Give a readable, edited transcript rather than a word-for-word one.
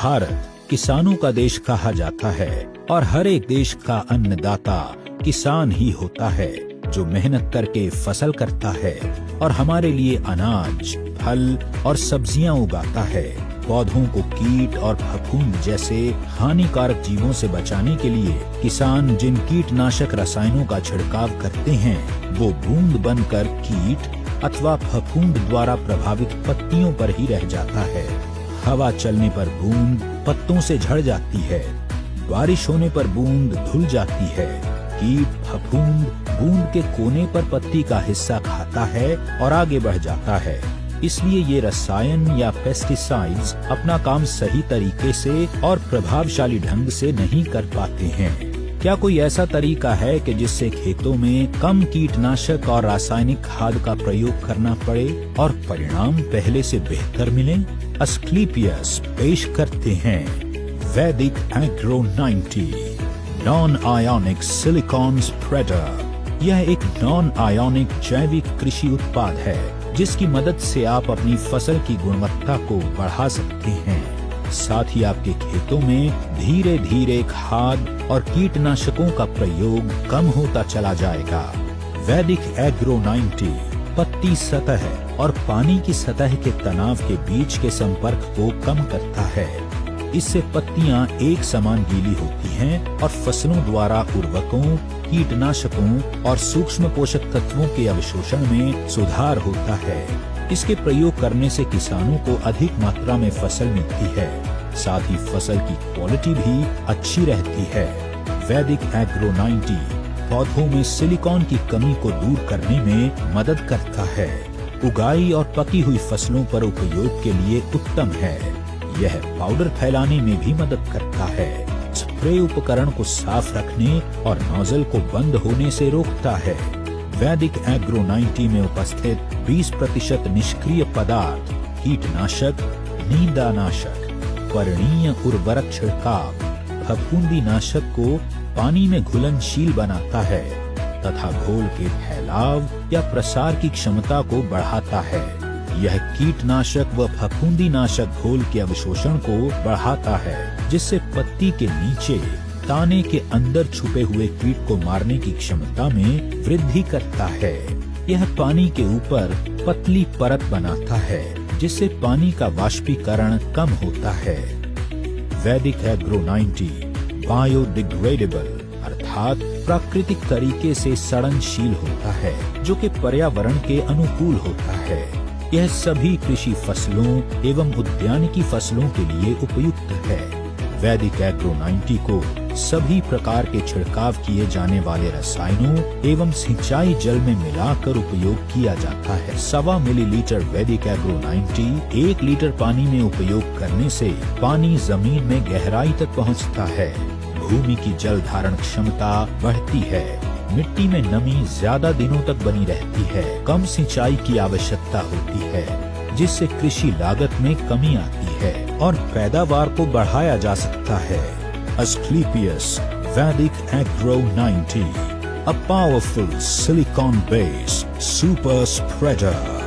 भारत किसानों का देश कहा जाता है और हर एक देश का अन्नदाता किसान ही होता है, जो मेहनत करके फसल करता है और हमारे लिए अनाज, फल और सब्जियां उगाता है। पौधों को कीट और फफूंद जैसे हानिकारक जीवों से बचाने के लिए किसान जिन कीटनाशक रसायनों का छिड़काव करते हैं, वो बूंद बनकर कीट अथवा फफूंद द्वारा प्रभावित पत्तियों पर ही रह जाता है। हवा चलने पर बूंद पत्तों से झड़ जाती है, बारिश होने पर बूंद धुल जाती है। कीट फफूंद बूंद के कोने पर पत्ती का हिस्सा खाता है और आगे बढ़ जाता है। इसलिए ये रसायन या पेस्टिसाइड्स अपना काम सही तरीके से और प्रभावशाली ढंग से नहीं कर पाते हैं। क्या कोई ऐसा तरीका है कि जिससे खेतों में कम कीटनाशक और रासायनिक खाद का प्रयोग करना पड़े और परिणाम पहले से बेहतर मिले? अस्क्लेपियस पेश करते हैं वैदिक agro 90 non ionic silicon spreader. यह एक नॉन आयोनिक जैविक कृषि उत्पाद है जिसकी मदद से आप अपनी फसल की गुणवत्ता को बढ़ा सकते हैं। साथ ही आपके खेतों में धीरे धीरे खाद और कीटनाशकों का प्रयोग कम होता चला जाएगा। वैदिक एग्रो 90 पत्ती सतह और पानी की सतह के तनाव के बीच के संपर्क को कम करता है। इससे पत्तियां एक समान गीली होती हैं और फसलों द्वारा उर्वरकों, कीटनाशकों और सूक्ष्म पोषक तत्वों के अवशोषण में सुधार होता है। इसके प्रयोग करने से किसानों को अधिक मात्रा में फसल मिलती है, साथ ही फसल की क्वालिटी भी अच्छी रहती है। वैदिक एग्रो 90 पौधों में सिलिकॉन की कमी को दूर करने में मदद करता है। उगाई और पकी हुई फसलों पर उपयोग के लिए उत्तम है। यह पाउडर फैलाने में भी मदद करता है। स्प्रे उपकरण को साफ रखने और नोजल को बंद होने से रोकता है। वैदिक एग्रो 90 में उपस्थित 20% निष्क्रिय पदार्थ कीटनाशक, नींदानाशक, पर्णीय उर्वरक छिड़काव, फफूंदी नाशक को पानी में घुलनशील बनाता है तथा घोल के फैलाव या प्रसार की क्षमता को बढ़ाता है। यह कीटनाशक व फफूंदी नाशक घोल के अवशोषण को बढ़ाता है, जिससे पत्ती के नीचे ताने के अंदर छुपे हुए कीट को मारने की क्षमता में वृद्धि करता है। यह पानी के ऊपर पतली परत बनाता है, जिससे पानी का वाष्पीकरण कम होता है। वैदिक एग्रो 90 बायोडिग्रेडेबल अर्थात प्राकृतिक तरीके से सड़नशील होता है, जो कि पर्यावरण के अनुकूल होता है। यह सभी कृषि फसलों एवं उद्यानिकी फसलों के लिए उपयुक्त है। वैदिक एग्रो 90 को सभी प्रकार के छिड़काव किए जाने वाले रसायनों एवं सिंचाई जल में मिलाकर उपयोग किया जाता है। 1.25 मिलीलीटर वैदिक एग्रो 90 1 लीटर पानी में उपयोग करने से पानी जमीन में गहराई तक पहुंचता है। भूमि की जल धारण क्षमता बढ़ती है। मिट्टी में नमी ज्यादा दिनों तक बनी रहती है। कम सिंचाई की आवश्यकता होती है, जिससे कृषि लागत में कमी आती है और पैदावार को बढ़ाया जा सकता है। Asclepius Vedic Agro 90, a powerful silicon-based super spreader.